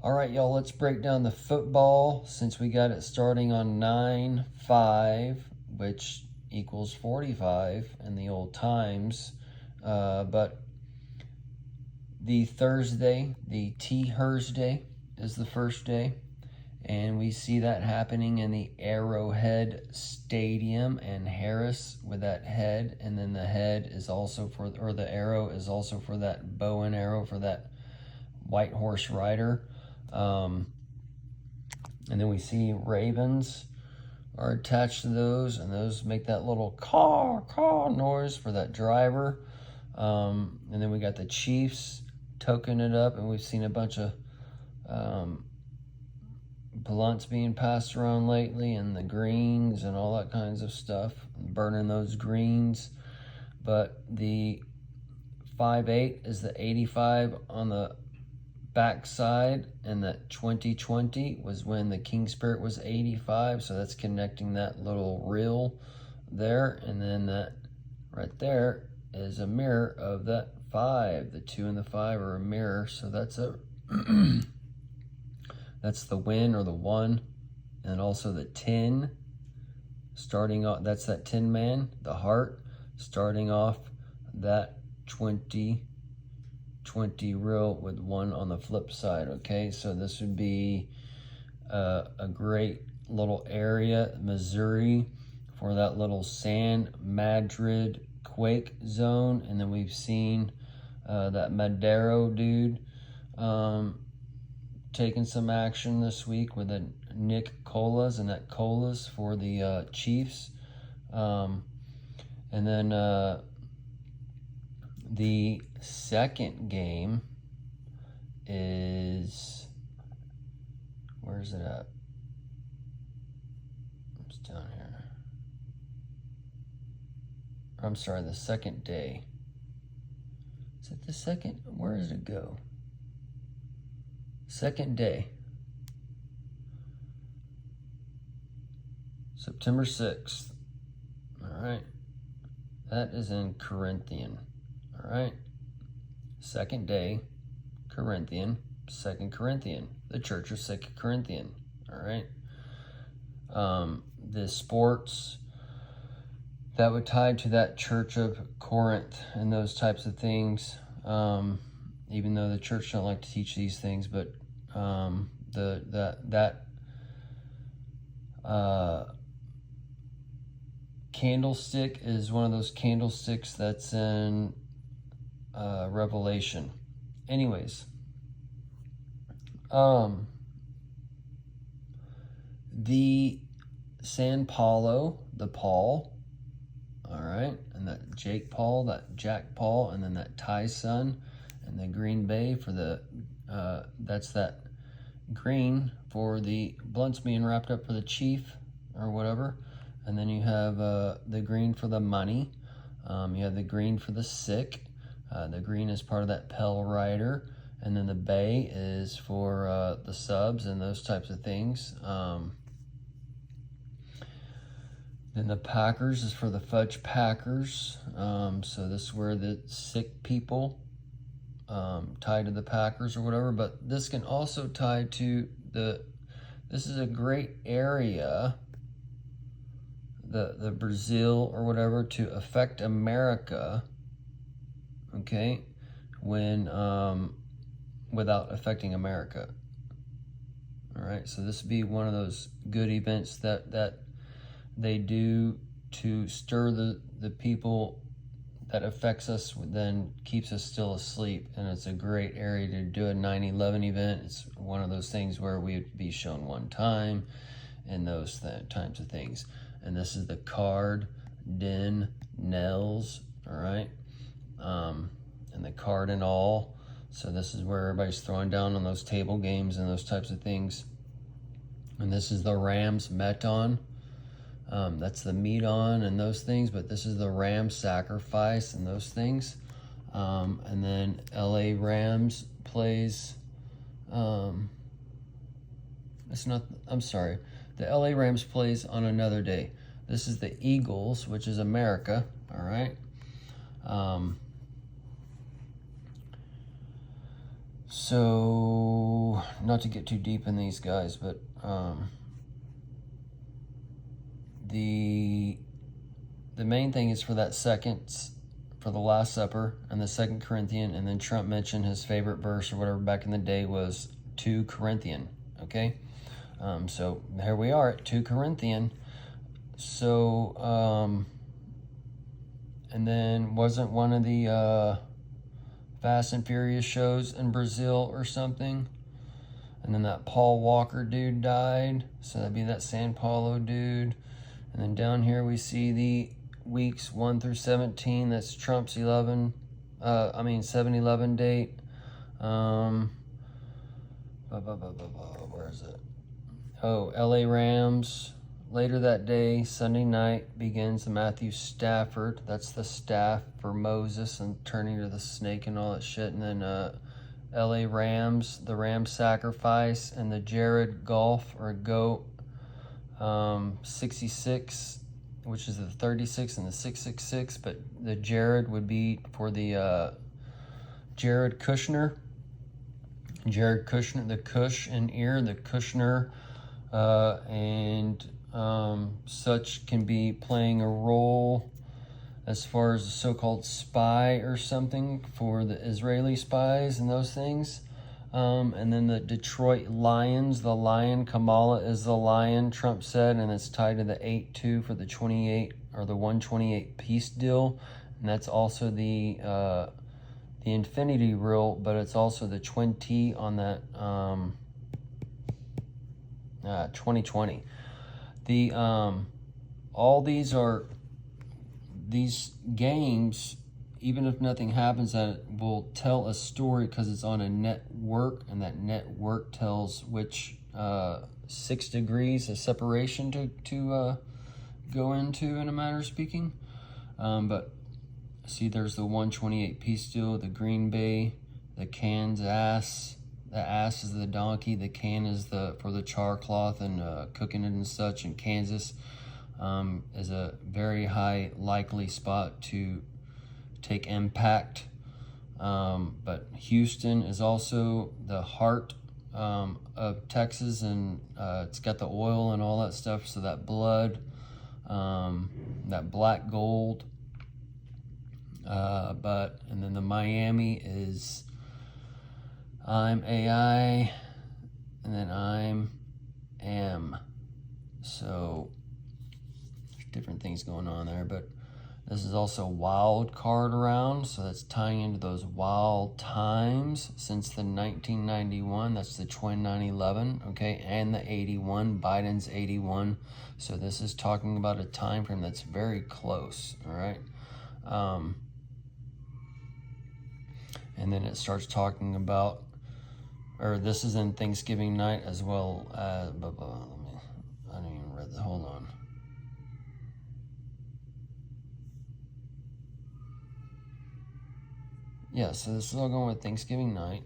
All right, y'all, let's break down the football since we got it starting on 9/5, which equals 45 in the old times. But the Thursday, the Thursday is the first day. And we see that happening in the Arrowhead Stadium and Harris with that head. And then the head is also for, or the arrow is also for that bow and arrow for that white horse rider. And then we see ravens are attached to those, and those make that little caw noise for that driver. And then we got the Chiefs toking it up, and we've seen a bunch of blunts being passed around lately, and the greens and all that kinds of stuff, burning those greens. But the 5/8 is the 85 on the backside, and that 2020 was when the King Spirit was 85, so that's connecting that little reel there. And then that right there is a mirror of that 5. The 2 and the 5 are a mirror, so that's a that's the win or the 1. And also the 10 starting off, that's that 10 man, the heart, starting off that 20 reel with 1 on the flip side. Okay, so this would be a great little area, Missouri, for that little San Madrid quake zone. And then we've seen that Madero dude taking some action this week with the Nick Colas, and that Colas for the Chiefs. And then the second game is, where's it at? It's down here. I'm sorry, the second day. Is it the second? Where does it go? Second day. September 6th. All right. That is in Corinthian. All right. Second day, Corinthian, 2 Corinthian, the Church of 2 Corinthian. All right. The sports that would tie to that Church of Corinth and those types of things. Even though the church don't like to teach these things, but candlestick is one of those candlesticks that's in Revelation. Anyways, the San Paulo, the Paul, all right, and that Jake Paul, that Jack Paul, and then that Ty Sun, and the Green Bay for the, that's that green for the blunts being wrapped up for the chief or whatever. And then you have the green for the money. You have the green for the sick. The green is part of that Pell Rider. And then the bay is for the subs and those types of things. Then the Packers is for the Fudge Packers. So this is where the sick people tied to the Packers or whatever. But this can also tie to this is a great area, the Brazil or whatever, to affect America, okay, when without affecting America. All right, so this would be one of those good events that they do to stir the people that affects us, then keeps us still asleep. And it's a great area to do a 9/11 event. It's one of those things where we'd be shown one time and those types of things. And this is the card den Nels, all right, and the card and all. So this is where everybody's throwing down on those table games and those types of things. And this is the Rams Meton. That's the meat on and those things, but this is the Ram sacrifice and those things. And then LA Rams plays, it's not, I'm sorry, the LA Rams plays on another day. This is the Eagles, which is America, all right? So not to get too deep in these guys, but the main thing is for that for the Last Supper and the 2 Corinthian, and then Trump mentioned his favorite verse or whatever back in the day was 2 Corinthian, okay? So here we are at 2 Corinthian. So, and then wasn't one of the Fast and Furious shows in Brazil or something? And then that Paul Walker dude died, so that'd be that San Paulo dude. And then down here we see the weeks 1 through 17. That's Trump's 7-11 date. Where is it? Oh, LA Rams. Later that day, Sunday night, begins the Matthew Stafford. That's the staff for Moses and turning to the snake and all that shit. And then LA Rams, the Ram sacrifice, and the Jared Golf or Goat 66, which is the 36 and the 666. But the Jared would be for the Jared Kushner. Jared Kushner, the Kush in ear, the Kushner, and such can be playing a role as far as a so-called spy or something for the Israeli spies and those things. And then the Detroit Lions, the lion, Kamala is the lion, Trump said, and it's tied to the 8-2 for the 28 or the 128 peace deal. And that's also the infinity rule, but it's also the 20 on that 2020. The all these games, even if nothing happens, that will tell a story because it's on a network, and that network tells which 6 degrees of separation to go into, in a manner of speaking. But see, there's the 128 peace deal, the Green Bay, the Kansas. The ass is the donkey, the can is for the char cloth and cooking it and such. And Kansas is a very high likely spot to take impact. But Houston is also the heart of Texas, and it's got the oil and all that stuff. So that blood, that black gold. And then the Miami is I'm AI, and then I'm am. So there's different things going on there, but this is also wild card round, so that's tying into those wild times since the 1991. That's the 2911, okay, and the 81. Biden's 81. So this is talking about a time frame that's very close. All right. And then it starts talking about, or this is in Thanksgiving night as well. I didn't even read that. Hold on. Yeah, so this is all going with Thanksgiving night.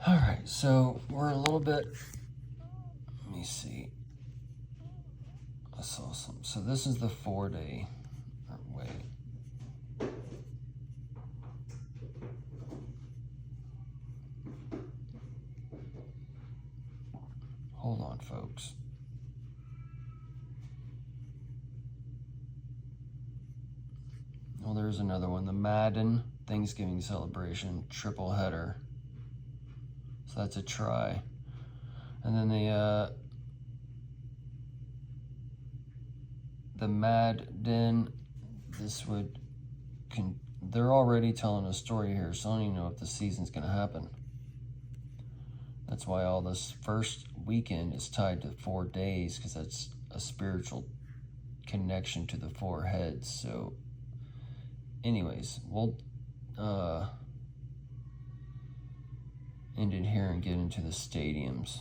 All right, so we're a little bit, let me see. I saw some. So this is the 4-day, wait. Hold on, folks. Well, there's another one. The Madden Thanksgiving celebration triple header. So that's a try. And then the Madden, they're already telling a story here, so I don't even know if the season's going to happen. That's why all this first weekend is tied to 4 days, because that's a spiritual connection to the 4 heads. So anyways, we'll end it here and get into the stadiums.